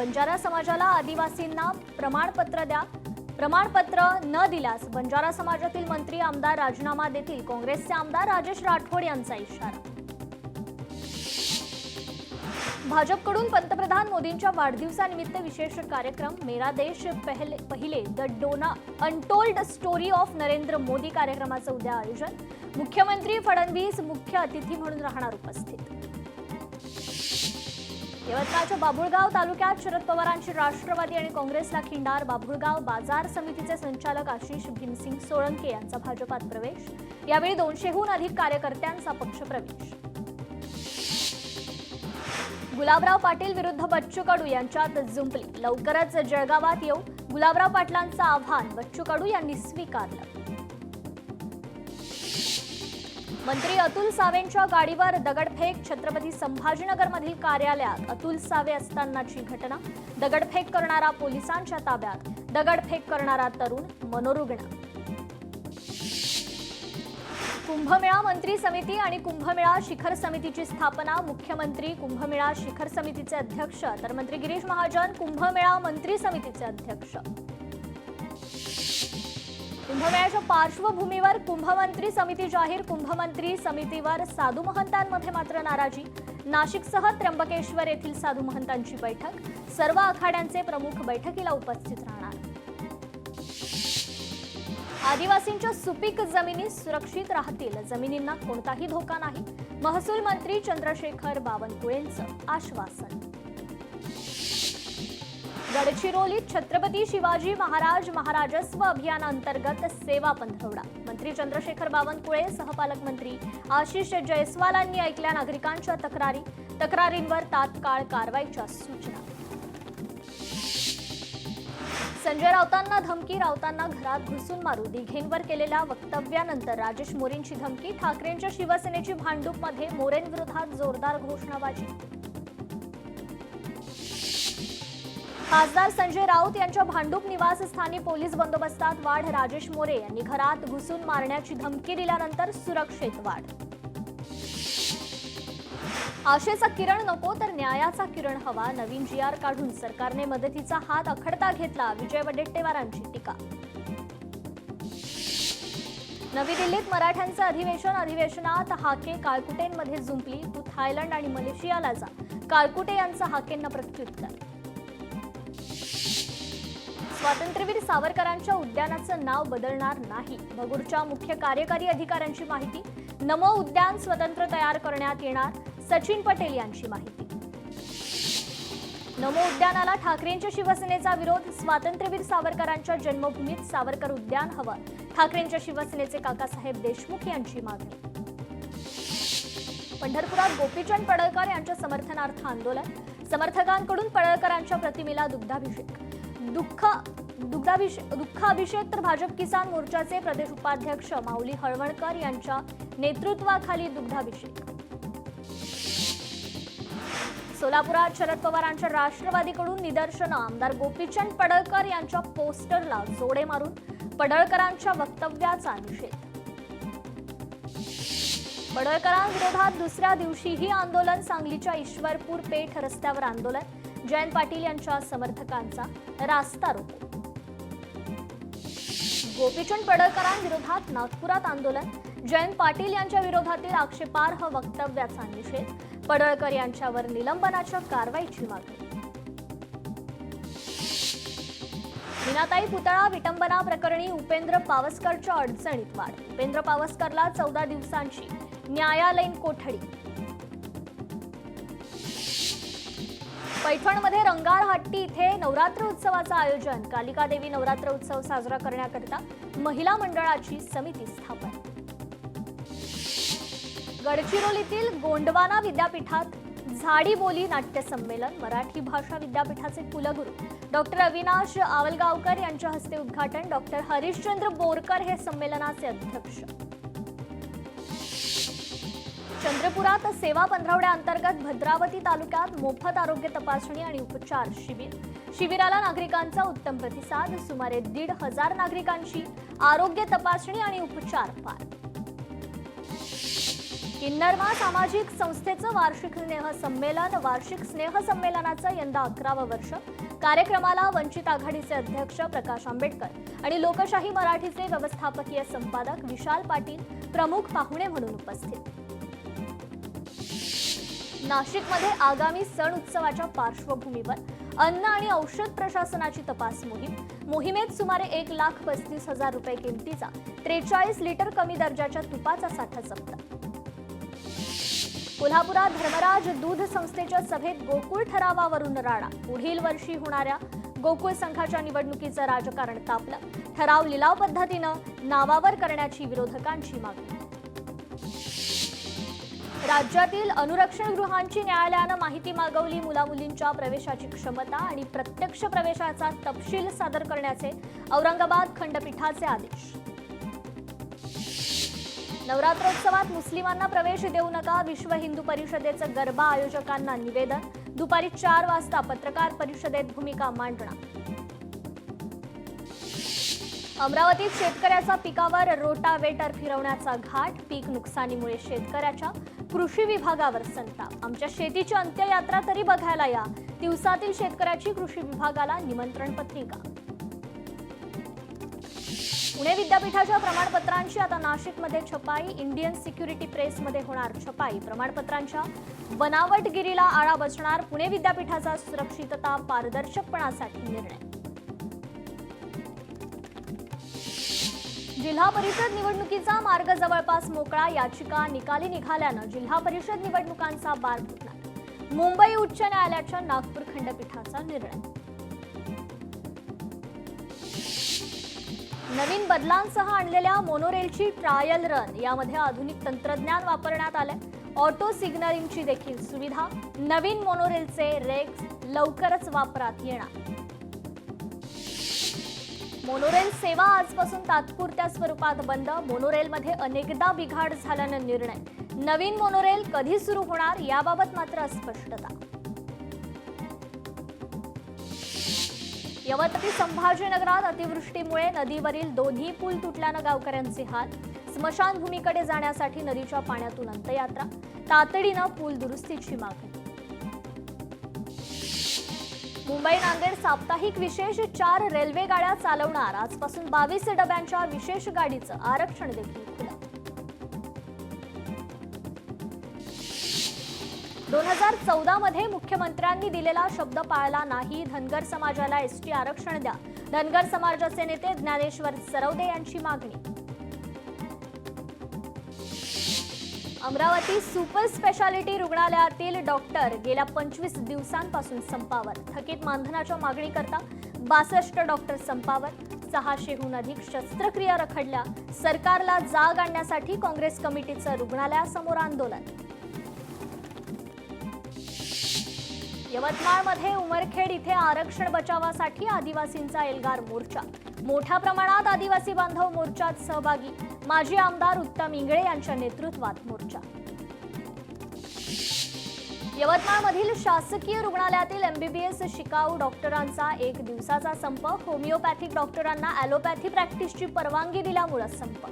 बंजारा समाजाला आदिवासींना प्रमाणपत्र द्या, प्रमाणपत्र न दिल्यास बंजारा समाजातील मंत्री आमदार राजीनामा देतील, काँग्रेसचे आमदार राजेश राठोड यांचा इशारा. भाजपकडून पंतप्रधान मोदींच्या वाढदिवसानिमित्त विशेष कार्यक्रम. मेरा देश पहिले the untold story of Narendra Modi कार्यक्रमाचं उद्या आयोजन. मुख्यमंत्री फडणवीस मुख्य अतिथी म्हणून राहणार उपस्थित. यवतमाळच्या बाभुळगाव तालुक्यात शरद पवारांची राष्ट्रवादी आणि काँग्रेसला खिंडार. बाभुळगाव बाजार समितीचे संचालक आशिष भीमसिंग सोळंके यांचा भाजपात प्रवेश. यावेळी 200हून अधिक कार्यकर्त्यांचा पक्षप्रवेश. गुलाबराव पाटील विरुद्ध बच्चू कडू यांच्यात जुंपली. लवकरच जळगावात येऊ, गुलाबराव पाटलांचं आव्हान बच्चू कडू यांनी स्वीकारलं. मंत्री अतुल सावेंच्या गाडीवर दगडफेक. छत्रपती संभाजीनगरमधील कार्यालयात अतुल सावे असतानाची घटना. दगडफेक करणारा पोलिसांच्या ताब्यात. दगडफेक करणारा तरुण मनोरुग्ण. कुंभमेळा मंत्री समिती आणि कुंभमेळा शिखर समितीची स्थापना. मुख्यमंत्री कुंभमेळा शिखर समितीचे अध्यक्ष तर मंत्री गिरीश महाजन कुंभमेळा मंत्री समितीचे अध्यक्ष. कुंभमेळ्याच्या पार्श्वभूमीवर कुंभमंत्री समिती जाहीर. कुंभमंत्री समितीवर साधू महंतांमध्ये मात्र नाराजी. नाशिकसह त्र्यंबकेश्वर येथील साधू महंतांची बैठक. सर्व आखाड्यांचे प्रमुख बैठकीला उपस्थित राहणार. आदिवासींच्या सुपीक जमिनी सुरक्षित राहतील, जमिनींना कोणताही धोका नाही. महसूल मंत्री चंद्रशेखर बावनकुळेंचं आश्वासन. गडचिरोलीत छत्रपती शिवाजी महाराज महाराजस्व अभियानांतर्गत सेवा पंधरवडा. मंत्री चंद्रशेखर बावनकुळे सहपालकमंत्री आशिष जयस्वालांनी ऐकल्या नागरिकांच्या तक्रारी. तक्रारींवर तात्काळ कारवाईच्या सूचना. संजय राऊतांना धमकी. राऊतांना घरात घुसून मारू. दिघेंवर केलेल्या वक्तव्यानंतर राजेश मोरेंची धमकी. ठाकरेंच्या शिवसेनेची भांडूपमध्ये मोरेंविरोधात जोरदार घोषणाबाजी. खासदार संजय राऊत यांच्या भांडूप निवासस्थानी पोलीस बंदोबस्तात वाढ. राजेश मोरे यांनी घरात घुसून मारण्याची धमकी दिल्यानंतर सुरक्षेत वाढ. आशेचा किरण नको तर न्यायाचा किरण हवा. नवीन GR काढून सरकारने मदतीचा हात आखडता घेतला. विजय वडेट्टीवारांची टीका. नवी दिल्लीत मराठ्यांचं अधिवेशन. अधिवेशनात हाके काळकुटेंमध्ये जुंपली. तू थायलंड आणि मलेशियाला जा. काळकुटे यांचं हाकेंना प्रत्युत्तर. स्वातंत्र्यवीर सावरकरांच्या उद्यानाचं नाव बदलणार नाही. भगूरच्या मुख्य कार्यकारी अधिकाऱ्यांची माहिती. नमो उद्यान स्वतंत्र तयार करण्यात येणार. सचिन पटेल यांची माहिती. नमो उद्यानाला ठाकरेंच्या शिवसेनेचा विरोध. स्वातंत्र्यवीर सावरकरांच्या जन्मभूमीत सावरकर उद्यान हवं. ठाकरेंच्या शिवसेनेचे काकासाहेब देशमुख यांची मागणी. पंढरपुरात गोपीचंद पडळकर यांच्या समर्थनार्थ आंदोलन. समर्थकांकडून पडळकरांच्या प्रतिमेला दुग्धाभिषेक. दुःखाभिषेक तर भाजप किसान मोर्चाचे प्रदेश उपाध्यक्ष माऊली हळवणकर यांच्या नेतृत्वाखाली दुग्धाभिषेक. सोलापुरात शरद पवारांच्या राष्ट्रवादीकडून निदर्शनं. आमदार गोपीचंद पडळकर यांच्या पोस्टरला जोडे मारून पडळकरांच्या वक्तव्याचा निषेध. पडळकरांविरोधात दुसऱ्या दिवशीही आंदोलन. सांगलीच्या ईश्वरपूर पेठ रस्त्यावर आंदोलन. जयंत पाटील यांच्या समर्थकांचा रास्ता रोको. गोपीचंद पडळकरांविरोधात नागपुरात आंदोलन. जयंत पाटील यांच्या विरोधातील आक्षेपार्ह वक्तव्याचा निषेध. पडळकर यांच्यावर निलंबनाच्या कारवाईची मागणी. मीनाताई पुतळा विटंबना प्रकरणी उपेंद्र पावसकरच्या अडचणीत वाढ. उपेंद्र पावसकरला 14 दिवसांची न्यायालयीन कोठडी. पैठणमध्ये रंगार हट्टी इथे नवरात्र उत्सवाचं आयोजन. कालिका देवी नवरात्र उत्सव साजरा करण्याकरिता महिला मंडळाची समिती स्थापन. गडचिरोलीतील गोंडवाना विद्यापीठात झाडी बोली नाट्य संमेलन. मराठी भाषा विद्यापीठाचे कुलगुरू डॉक्टर अविनाश आवलगावकर यांच्या हस्ते उद्घाटन. डॉक्टर हरिश्चंद्र बोरकर हे संमेलनाचे अध्यक्ष. चंद्रपुरात सेवा पंधरवड्याअंतर्गत भद्रावती तालुक्यात मोफत आरोग्य तपासणी आणि उपचार शिबिर. शिबिराला नागरिकांचा उत्तम प्रतिसाद. सुमारे 1,500 नागरिकांची आरोग्य तपासणी आणि उपचार पार. किन्नरमा सामाजिक संस्थेचं वार्षिक स्नेह संमेलनाचं यंदा 11वं वर्ष। कार्यक्रमाला वंचित आघाडीचे अध्यक्ष प्रकाश आंबेडकर आणि लोकशाही मराठीचे व्यवस्थापकीय संपादक विशाल पाटील प्रमुख पाहुणे म्हणून उपस्थित। नाशिकमध्ये आगामी सण उत्सवाच्या पार्श्वभूमीवर अन्न आणि औषध प्रशासनाची तपास मोहिमेत सुमारे 1,35,000 रुपये किमतीचा 43 लिटर कमी दर्जाच्या तुपाचा साठा जप्त। कोल्हापुरात धर्मराज दूध संस्थेच्या सभेत गोकुळ ठरावावरून राडा। पुढील वर्षी होणाऱ्या गोकुळ संघाच्या निवडणुकीचं राजकारण तापलं। ठराव लिलाव पद्धतीनं नावावर करण्याची विरोधकांची मागणी। राज्यातील अनुरक्षण गृहांची न्यायालयानं माहिती मागवली। मुलामुलींच्या प्रवेशाची क्षमता आणि प्रत्यक्ष प्रवेशाचा तपशील सादर करण्याचे औरंगाबाद खंडपीठाचे आदेश। नवरात्रोत्सवात मुस्लिमांना प्रवेश देऊ नका, विश्व हिंदू परिषदेचं गरबा आयोजकांना निवेदन। दुपारी 4 वाजता पत्रकार परिषदेत भूमिका मांडणार। अमरावतीत शेतकऱ्याचा पिकावर रोटावेटर फिरवण्याचा घाट। पीक नुकसानीमुळे शेतकऱ्याच्या कृषी विभागावर संताप। आमच्या शेतीची अंत्ययात्रा तरी बघायला या, दिवसातील शेतकऱ्याची कृषी विभागाला निमंत्रण पत्रिका। पुणे विद्यापीठाच्या प्रमाणपत्रांची आता नाशिकमध्ये छपाई। इंडियन सिक्युरिटी प्रेसमध्ये होणार छपाई। प्रमाणपत्रांच्या बनावटगिरीला आळा बसणार। पुणे विद्यापीठाचा सुरक्षितता पारदर्शकपणासाठी निर्णय। जिल्हा परिषद निवडणुकीचा मार्ग जवळपास मोकळा। याचिका निकाली निघाल्यानं जिल्हा परिषद निवडणुकांचा बार फुटणार। मुंबई उच्च न्यायालयाच्या नागपूर खंडपीठाचा निर्णय। नवीन बदलांसह आणलेल्या मोनोरेलची ट्रायल रन। यामध्ये आधुनिक तंत्रज्ञान वापरण्यात आले। ऑटो सिग्नलिंगची देखील सुविधा। नवीन मोनोरेलचे रेक्स लवकरच वापरात येणार। मोनोरेल सेवा आजपासून तात्पुरत्या स्वरूपात बंद। मोनोरेलमध्ये अनेकदा बिघाड झाल्यानं निर्णय। नवीन मोनोरेल कधी सुरू होणार याबाबत मात्र अस्पष्टता। यवतमाळ संभाजीनगरात अतिवृष्टीमुळे नदीवरील दोन्ही पूल तुटल्यानं गावकऱ्यांचे हाल। स्मशानभूमीकडे जाण्यासाठी नदीच्या पाण्यातून अंत्ययात्रा। तातडीनं पूल दुरुस्तीची मागणी। मुंबई नांदेड साप्ताहिक विशेष 4 रेल्वे गाड्या चालवणार। आजपासून 22 डब्यांच्या विशेष गाडीचं आरक्षण देखील खुलं। 2014 मध्ये मुख्यमंत्र्यांनी दिलेला शब्द पाळला नाही। धनगर समाजाला एसटी आरक्षण द्या। धनगर समाजाचे नेते ज्ञानेश्वर सरवदे यांची मागणी। अमरावती सुपर स्पेशालिटी रुग्णालयातील डॉक्टर गेल्या 25 दिवसांपासून संपावर। थकीत मानधनाच्या मागणीकरता 62 डॉक्टर संपावर। 600हून अधिक शस्त्रक्रिया रखडल्या। सरकारला जाग आणण्यासाठी काँग्रेस कमिटीचं रुग्णालयासमोर आंदोलन। यवतमाळमध्ये उमरखेड इथे आरक्षण बचावासाठी आदिवासींचा एल्गार मोर्चा। मोठ्या प्रमाणात आदिवासी बांधव मोर्चात सहभागी। माजी आमदार उत्तम इंगळे यांच्या नेतृत्वात मोर्चा। यवतमाळमधील शासकीय रुग्णालयातील एमबीबीएस शिकाऊ डॉक्टरांचा 1 दिवसाचा संप। होमिओपॅथिक डॉक्टरांना ॲलोपॅथी प्रॅक्टिसची परवानगी दिल्यामुळे संप।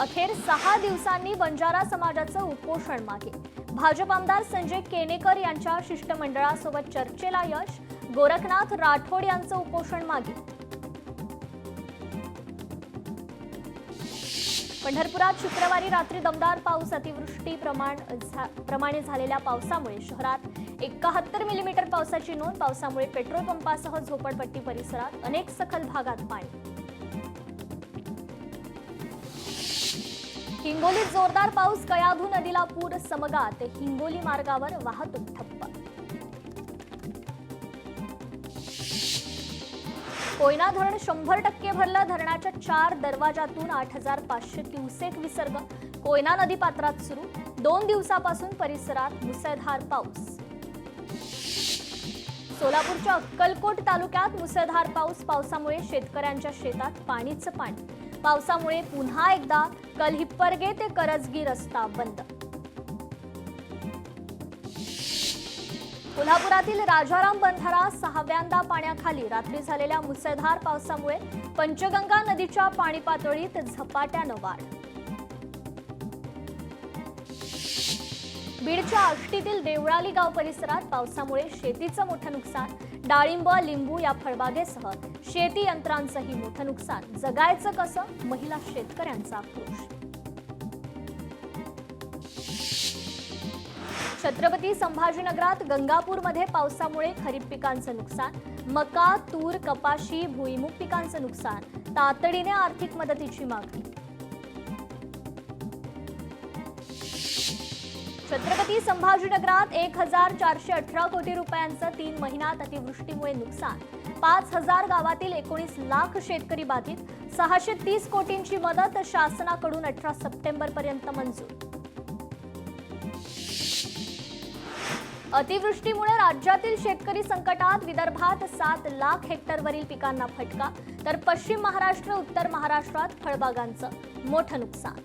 अखेर 6 दिवसांनी बंजारा समाजाचं उपोषण मागे। भाजप आमदार संजय केनेकर यांच्या शिष्टमंडळासोबत चर्चेला यश। गोरखनाथ राठोड यांचं उपोषण मागे। पंढरपुरात शुक्रवारी रात्री दमदार पाऊस। अतिवृष्टीप्रमाणे झालेल्या पावसामुळे शहरात 71 मिलीमीटर पावसाची नोंद। पावसामुळे पेट्रोल पंपासह झोपडपट्टी परिसरात अनेक सखल भागात पाणी। हिंगोलीत जोरदार पाऊस। कयाधू नदीला पूर। समगा ते हिंगोली मार्गावर वाहतूक ठप्प। कोयना धरण 100% भरलं। धरणाच्या 4 दरवाजातून 8,500 क्युसेक विसर्ग। कोयना नदी पात्रात सुरू। 2 दिवसापासून परिसरात मुसळधार पाऊस। सोलापूरच्या अक्कलकोट तालुक्यात मुसळधार पाऊस। पावसामुळे शेतकऱ्यांच्या शेतात पाणीच पाणी। पावसामुळे पुन्हा एकदा कलहिप्परगे ते करजगी रस्ता बंद। कोल्हापुरातील राजाराम बंधारा 6व्यांदा पाण्याखाली। रात्री झालेल्या मुसळधार पावसामुळे पंचगंगा नदीच्या पाणी पातळीत झपाट्यानं वाढ. बीडच्या आष्टीतील देवळाली गाव परिसरात पावसामुळे शेतीचं मोठं नुकसान. डाळिंब, लिंबू या फळबागेसह शेती यंत्रांचंही मोठं नुकसान. जगायचं कसं? महिला शेतकऱ्यांचा आक्रोश. छत्रपती संभाजीनगरात गंगापूरमध्ये पावसामुळे खरीप पिकांचं नुकसान. मका, तूर, कपाशी, भुईमूग पिकांचं नुकसान. तातडीने आर्थिक मदतीची मागणी. छत्रपती संभाजीनगरात 1418 कोटी रुपयांचं 3 महिन्यात अतिवृष्टीमुळे नुकसान. 5000 गावातील 19 लाख शेतकरी बाधित. 630 कोटींची मदत शासनाकडून 18 सप्टेंबर पर्यंत मंजूर. अतिवृष्टीमुळे राज्यातील शेतकरी संकटात. विदर्भात 7 लाख हेक्टरवरील पिकांना फटका, तर पश्चिम महाराष्ट्र, उत्तर महाराष्ट्रात फळबागांचं मोठं नुकसान.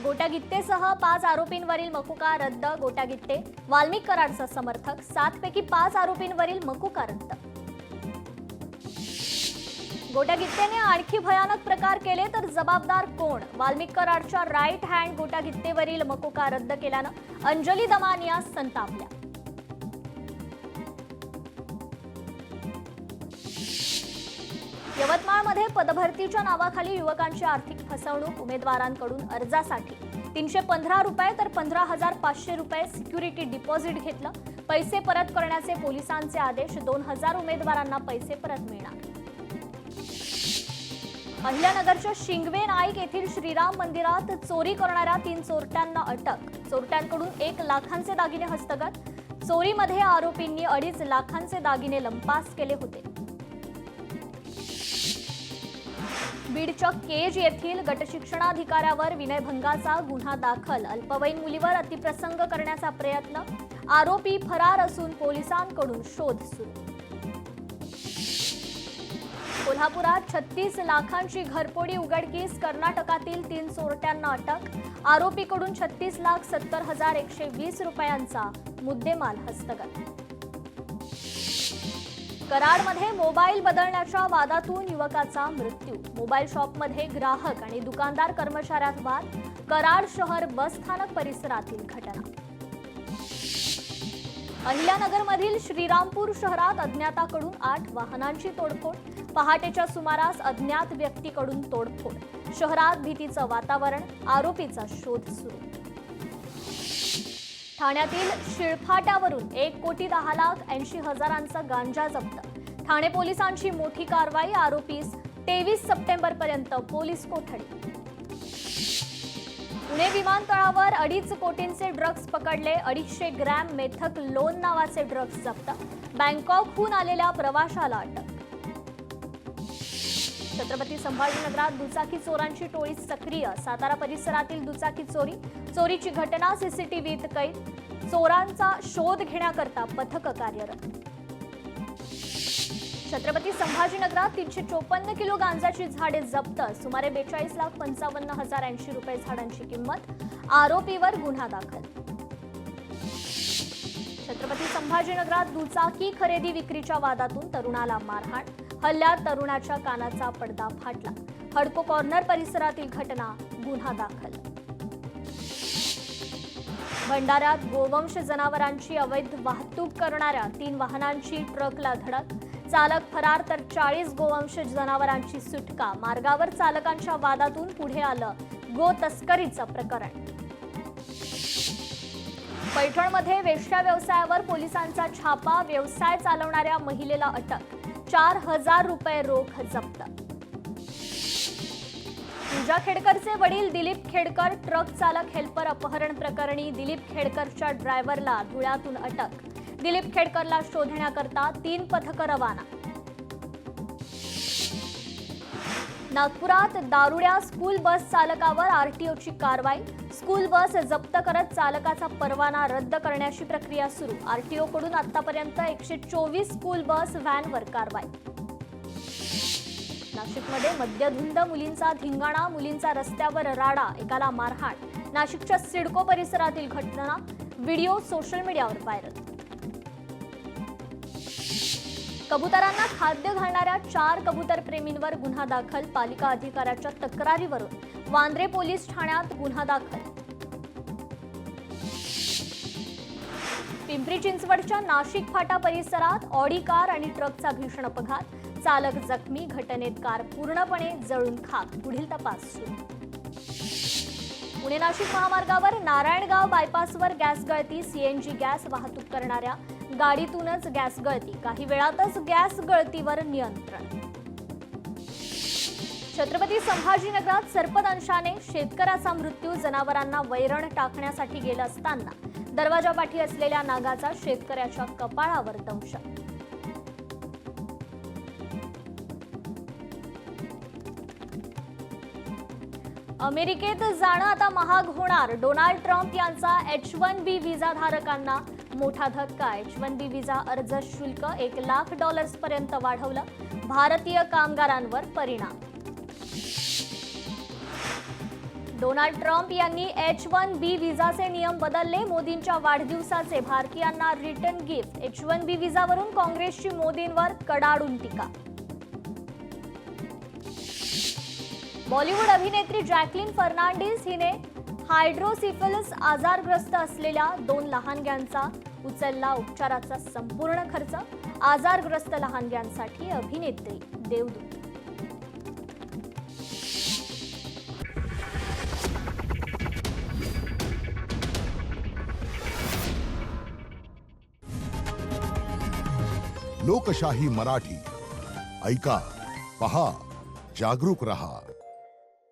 गोट्या गित्तेसह 5 आरोपींवरील मकुका रद्द. गोट्या गित्ते वाल्मिक कराडचा समर्थक. 7 पैकी 5 आरोपींवरील मकुका रद्द. गोट्या गित्तेने आणखी भयानक प्रकार केले तर जबाबदार कोण? वाल्मिक कराडच्या राईट हँड गोट्या गित्तेवरील मकुका रद्द केल्यानं अंजली दमानिया संतापल्या. यवतमाळमध्ये पदभरतीच्या नावाखाली युवकांची आर्थिक फसवणूक. उमेदवारांकडून अर्जासाठी 315 रुपये तर 15,500 रुपये सिक्युरिटी डिपॉझिट घेतलं. पैसे परत करण्याचे पोलिसांचे आदेश. 2000 उमेदवारांना पैसे परत मिळणार. अहिल्यानगरच्या शिंगवे नाईक येथील श्रीराम मंदिरात चोरी करणाऱ्या 3 चोरट्यांना अटक. चोरट्यांकडून 1 लाखांचे दागिने हस्तगत. चोरीमध्ये आरोपींनी 2.5 लाखांचे दागिने लंपास केले होते. बीडच्या केज येथील गटशिक्षणाधिकाऱ्यावर विनयभंगाचा गुन्हा दाखल. अल्पवयीन मुलीवर अतिप्रसंग करण्याचा प्रयत्न. आरोपी फरार असून पोलिसांकडून शोध सुरू. कोल्हापुरात 36 लाखांची घरफोडी उघडकीस. कर्नाटकातील 3 चोरट्यांना अटक. आरोपीकडून 36,70,120 रुपयांचा मुद्देमाल हस्तगत. कराडमध्ये मोबाईल बदलण्याच्या वादातून युवकाचा मृत्यू. मोबाईल शॉपमध्ये ग्राहक आणि दुकानदार कर्मचाऱ्यात वाद. कराड शहर बस स्थानक परिसरातील घटना. अहिल्यानगरमधील श्रीरामपूर शहरात अज्ञाताकडून 8 वाहनांची तोडफोड. पहाटेच्या सुमारास अज्ञात व्यक्तीकडून तोडफोड. शहरात भीतीचं वातावरण. आरोपीचा शोध सुरू. ठाण्यातील शिळफाट्यावरून 1,10,80,000चा गांजा जप्त. ठाणे पोलिसांची मोठी कारवाई. आरोपीस 23 सप्टेंबर पर्यंत पोलीस कोठडी. पुणे विमानतळावर 2.5 कोटींचे ड्रग्ज पकडले. 250 ग्रॅम मेथक लोन नावाचे ड्रग्ज जप्त. बँकॉकहून आलेल्या प्रवाशाला अटक. छत्रपती संभाजीनगरात दुचाकी चोरांची टोळी सक्रिय. सातारा परिसरातील दुचाकी चोरी. चोरीची घटना सीसीटीव्हीत कैद. चोरांचा शोध घेण्याकरता पथक कार्यरत. छत्रपती संभाजीनगरात 354 किलो गांजाची झाडे जप्त. सुमारे 42,55,080 रुपये झाडांची किंमत. आरोपीवर गुन्हा दाखल. छत्रपती संभाजीनगरात दुचाकी खरेदी विक्रीच्या वादातून तरुणाला मारहाण. हल्ल्यात तरुणाच्या कानाचा पडदा फाटला. हडको कॉर्नर परिसरातील घटना. गुन्हा दाखल. भंडाऱ्यात गोवंश जनावरांची अवैध वाहतूक करणाऱ्या 3 वाहनांची ट्रकला धडक. चालक फरार तर 40 गोवंश जनावरांची सुटका. मार्गावर चालकांच्या वादातून पुढे आलं गो तस्करीचं प्रकरण. पैठणमध्ये वेश्या व्यवसायावर पोलिसांचा छापा. व्यवसाय चालवणाऱ्या महिलेला अटक. 4,000 रुपये रोख जप्त. पूजा खेडकरचे वडील दिलीप खेडकर ट्रक चालक हेल्पर अपहरण प्रकरणी दिलीप खेडकरच्या ड्रायव्हरला धुळ्यातून अटक. दिलीप खेडकरला शोधण्याकरता 3 पथकं रवाना. नागपुरात दारुड्या स्कूल बस चालकावर आरटीओची कारवाई. स्कूल बस जप्त करत चालकाचा परवाना रद्द करण्याची प्रक्रिया सुरू. आरटीओकडून आतापर्यंत 124 स्कूल बस व्हॅनवर कारवाई. नाशिकमध्ये मद्यधुंद मुलींचा धिंगाणा. मुलींचा रस्त्यावर राडा. एकाला मारहाण. नाशिकच्या सिडको परिसरातील घटना. व्हिडिओ सोशल मीडियावर व्हायरल. कबुतरांना खाद्य घालणाऱ्या 4 कबूतर प्रेमींवर गुन्हा दाखल. पालिका अधिकाऱ्याच्या तक्रारीवरून वांद्रे पोलीस ठाण्यात गुन्हा दाखल. पिंपरी चिंचवडच्या नाशिक फाटा परिसरात ऑडी कार आणि ट्रकचा भीषण अपघात. चालक जखमी. घटनेत कार पूर्णपणे जळून खाक. पुढील तपास सुरू. पुणे नाशिक महामार्गावर नारायणगाव बायपासवर गॅस गळती. सीएनजी गॅस वाहतूक करणाऱ्या गाडीतूनच गॅस गळती. काही वेळातच गॅस गळतीवर नियंत्रण. छत्रपती संभाजीनगरात सर्पदंशाने शेतकऱ्याचा मृत्यू. जनावरांना वैरण टाकण्यासाठी गेलं असताना दरवाजापाठी असलेल्या नागाचा शेतकऱ्याच्या कपाळावर दंश. अमेरिकेत जाणं आता महाग होणार. डोनाल्ड ट्रम्प यांचा H-1B व्हिसा धारकांना मोठा धक्का. H-1B व्हिसा अर्ज शुल्क $1,00,000 पर्यंत वाढवलं. भारतीय कामगारांवर परिणाम. डोनाल्ड ट्रम्प यांनी H-1B व्हिसाचे नियम बदलले. मोदींच्या वाढदिवसाचे भारतीयांना रिटर्न गिफ्ट. H-1B व्हिसावरून काँग्रेसची मोदींवर कडाडून टीका. बॉलिवूड अभिनेत्री जॅकलिन फर्नांडिस हिने हायड्रोसिफिलिस आजारग्रस्त असलेल्या 2 लहानग्यांचा उचलला उपचाराचा संपूर्ण खर्च. आजारग्रस्त लहानग्यांसाठी अभिनेत्री देवदूत. लोकशाही मराठी ऐका, पहा, जागरूक रहा.